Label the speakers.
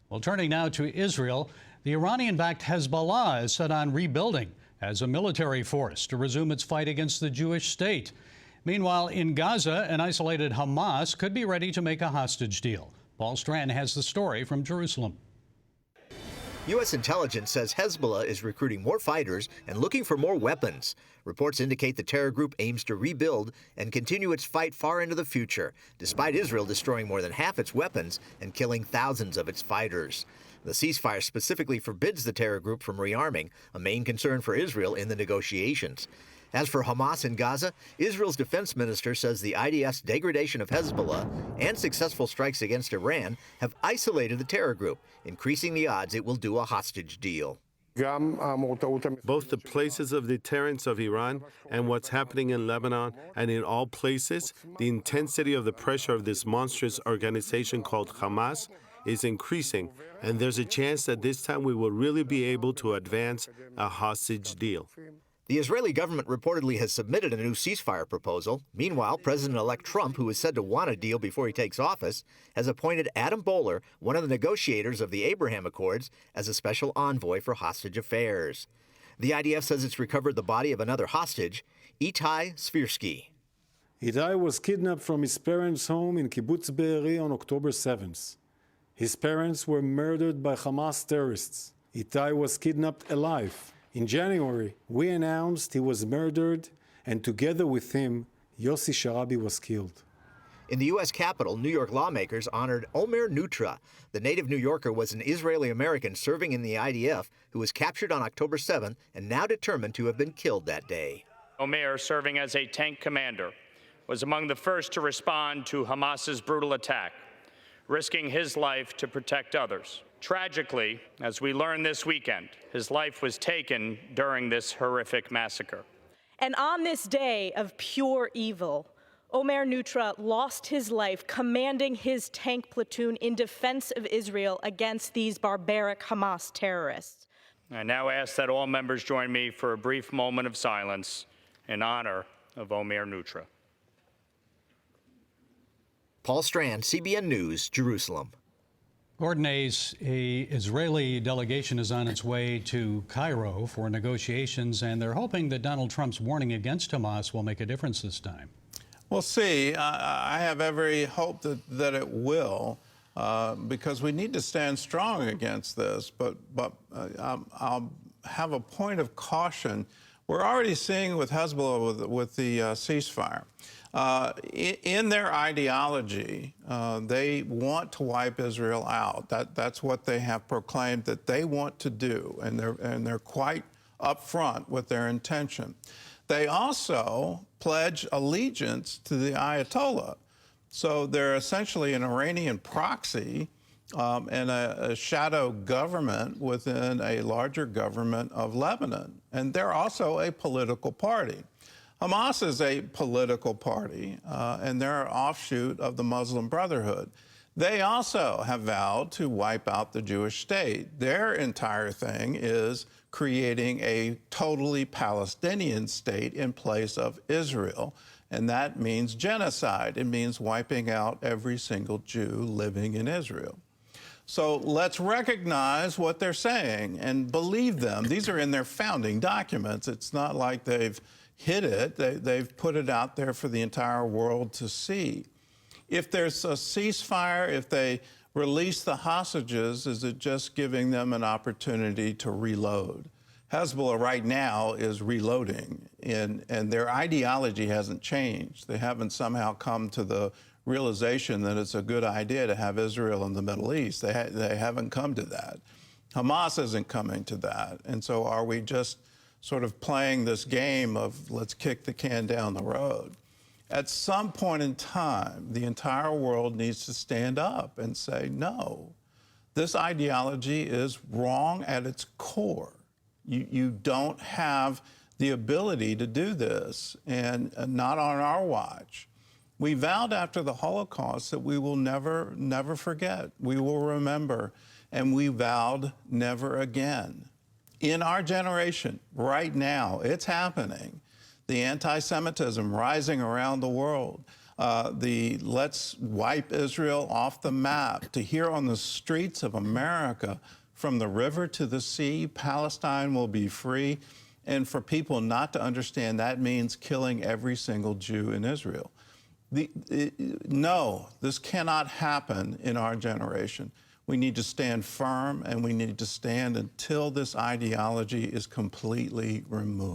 Speaker 1: Well, turning now to Israel, the Iranian-backed Hezbollah is set on rebuilding as a military force to resume its fight against the Jewish state. Meanwhile, in Gaza, an isolated Hamas could be ready to make a hostage deal. Paul Strand has the story from Jerusalem.
Speaker 2: U.S. intelligence says Hezbollah is recruiting more fighters and looking for more weapons. Reports indicate the terror group aims to rebuild and continue its fight far into the future, despite Israel destroying more than half its weapons and killing thousands of its fighters. The ceasefire specifically forbids the terror group from rearming, a main concern for Israel in the negotiations. As for Hamas in Gaza, Israel's defense minister says the IDF's degradation of Hezbollah and successful strikes against Iran have isolated the terror group, increasing the odds it will do a hostage deal.
Speaker 3: Both the places of deterrence of Iran and what's happening in Lebanon, and in all places, the intensity of the pressure of this monstrous organization called Hamas is increasing, and there's a chance that this time we will really be able to advance a hostage deal.
Speaker 2: The Israeli government reportedly has submitted a new ceasefire proposal. Meanwhile, President-elect Trump, who is said to want a deal before he takes office, has appointed Adam Boehler, one of the negotiators of the Abraham Accords, as a special envoy for hostage affairs. The IDF says it's recovered the body of another hostage, Itai Svirsky.
Speaker 4: Itai was kidnapped from his parents' home in Kibbutz Be'eri on October 7th. His parents were murdered by Hamas terrorists. Itai was kidnapped alive. In January, we announced he was murdered, and together with him, Yossi Sharabi was killed.
Speaker 2: In the U.S. Capitol, New York lawmakers honored Omer Nutra. The native New Yorker was an Israeli-American serving in the IDF who was captured on October 7 and now determined to have been killed that day.
Speaker 5: Omer, serving as a tank commander, was among the first to respond to Hamas's brutal attack, risking his life to protect others. Tragically, as we learned this weekend, his life was taken during this horrific massacre.
Speaker 6: And on this day of pure evil, Omer Nutra lost his life commanding his tank platoon in defense of Israel against these barbaric Hamas terrorists.
Speaker 5: I now ask that all members join me for a brief moment of silence in honor of Omer Nutra.
Speaker 2: Paul Strand, CBN News, Jerusalem.
Speaker 1: Gordon, a Israeli delegation is on its way to Cairo for negotiations, and they're hoping that Donald Trump's warning against Hamas will make a difference this time.
Speaker 7: We'll see. I have every hope that it will, because we need to stand strong against this. But I'll have a point of caution. We're already seeing with Hezbollah with the ceasefire. In their ideology, they want to wipe Israel out. That's what they have proclaimed that they want to do, and they're quite upfront with their intention. They also pledge allegiance to the Ayatollah. So they're essentially an Iranian proxy and a shadow government within a larger government of Lebanon. And they're also a political party. Hamas is a political party, and they're an offshoot of the Muslim Brotherhood. They also have vowed to wipe out the Jewish state. Their entire thing is creating a totally Palestinian state in place of Israel, and that means genocide. It means wiping out every single Jew living in Israel. So let's recognize what they're saying and believe them. These are in their founding documents. It's not like they've hid it. They've put it out there for the entire world to see. If there's a ceasefire, if they release the hostages, is it just giving them an opportunity to reload? Hezbollah right now is reloading, and their ideology hasn't changed. They haven't somehow come to the realization that it's a good idea to have Israel in the Middle East. They haven't come to that. Hamas isn't coming to that. And so are we just sort of playing this game of let's kick the can down the road? At some point in time, the entire world needs to stand up and say, no, this ideology is wrong at its core. You don't have the ability to do this, and not on our watch. We vowed after the Holocaust that we will never forget. We will remember, and we vowed never again. In our generation, right now, it's happening. The anti-Semitism rising around the world. the let's wipe Israel off the map, to hear on the streets of America, from the river to the sea, Palestine will be free, and for people not to understand that means killing every single Jew in Israel. No, this cannot happen in our generation. We need to stand firm, and we need to stand until this ideology is completely removed.